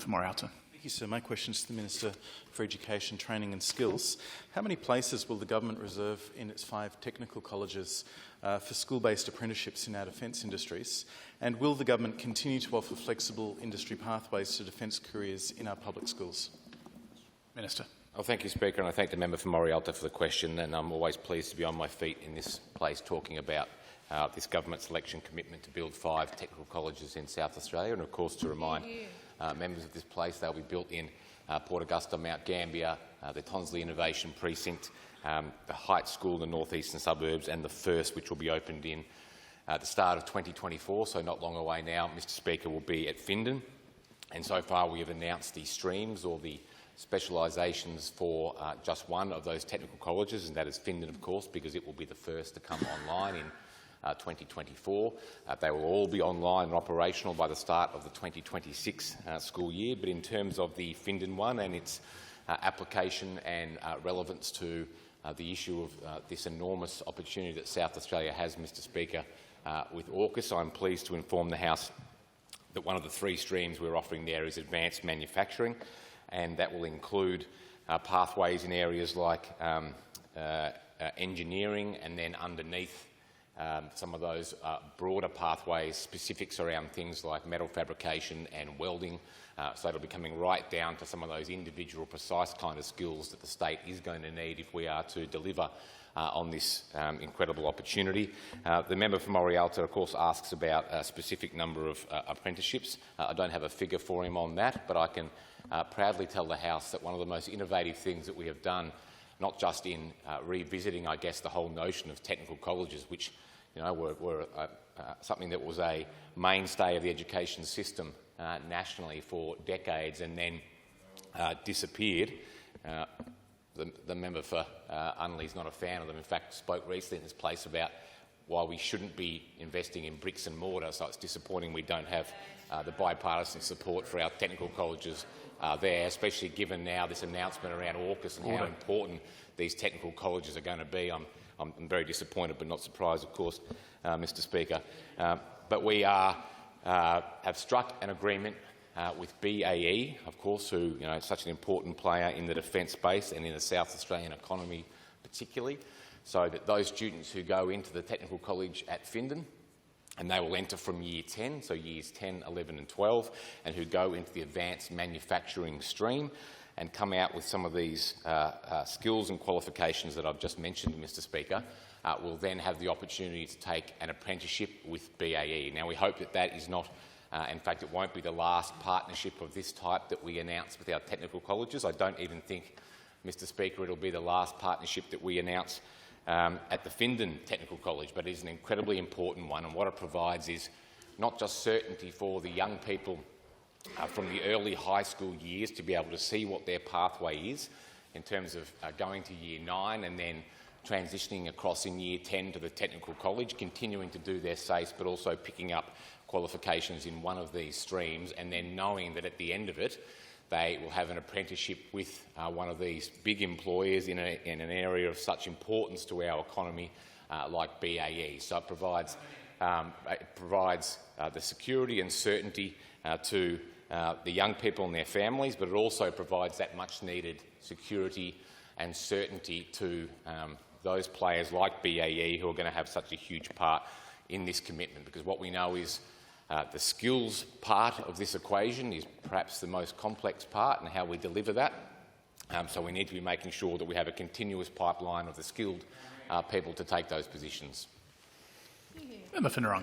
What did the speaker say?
for Morialta. Thank you, sir. My question is to the Minister for Education, Training and Skills. How many places will the government reserve in its 5 technical colleges for school-based apprenticeships in our defence industries? And will the government continue to offer flexible industry pathways to defence careers in our public schools? Minister. Well, thank you, Speaker, and I thank the member for Morialta for the question. And I'm always pleased to be on my feet in this place talking about this government's election commitment to build 5 technical colleges in South Australia, and of course to remind members of this place they'll be built in Port Augusta, Mount Gambier, the Tonsley Innovation Precinct, the Heights School in the northeastern suburbs, and the first, which will be opened in the start of 2024, so not long away now, Mr Speaker, will be at Findon. And so far we have announced the streams or the specialisations for just one of those technical colleges, and that is Findon, of course, because it will be the first to come online in 2024. They will all be online and operational by the start of the 2026 school year. But in terms of the Findon one and its application and relevance to the issue of this enormous opportunity that South Australia has, Mr Speaker, with AUKUS, I'm pleased to inform the House that one of the 3 streams we're offering there is advanced manufacturing, and that will include pathways in areas like engineering, and then underneath some of those broader pathways, specifics around things like metal fabrication and welding. So it'll be coming right down to some of those individual precise kind of skills that the state is going to need if we are to deliver on this incredible opportunity. The member for Morialta, of course, asks about a specific number of apprenticeships. I don't have a figure for him on that, but I can proudly tell the House that one of the most innovative things that we have done, not just in revisiting, I guess, the whole notion of technical colleges, which were something that was a mainstay of the education system nationally for decades and then disappeared. The member for Unley is not a fan of them. In fact, spoke recently in this place about why we shouldn't be investing in bricks and mortar, so it's disappointing we don't have the bipartisan support for our technical colleges there, especially given now this announcement around AUKUS and how important these technical colleges are going to be. I'm very disappointed, but not surprised, of course, Mr Speaker. But we have struck an agreement with BAE, of course, who is such an important player in the defence space and in the South Australian economy particularly, so that those students who go into the technical college at Findon, and they will enter from year 10, so years 10, 11 and 12, and who go into the advanced manufacturing stream and come out with some of these skills and qualifications that I've just mentioned, Mr Speaker, will then have the opportunity to take an apprenticeship with BAE. Now, we hope that that is not, in fact, it won't be the last partnership of this type that we announce with our technical colleges. I don't even think, Mr Speaker, it'll be the last partnership that we announce at the Findon Technical College, but it is an incredibly important one, and what it provides is not just certainty for the young people from the early high school years to be able to see what their pathway is in terms of going to year 9 and then transitioning across in year 10 to the technical college, continuing to do their SACE, but also picking up qualifications in one of these streams, and then knowing that at the end of it they will have an apprenticeship with one of these big employers in an area of such importance to our economy like BAE. So it provides the security and certainty to the young people and their families, but it also provides that much-needed security and certainty to those players like BAE who are going to have such a huge part in this commitment, because what we know is the skills part of this equation is perhaps the most complex part, and how we deliver that. So we need to be making sure that we have a continuous pipeline of the skilled people to take those positions. Member for Narang.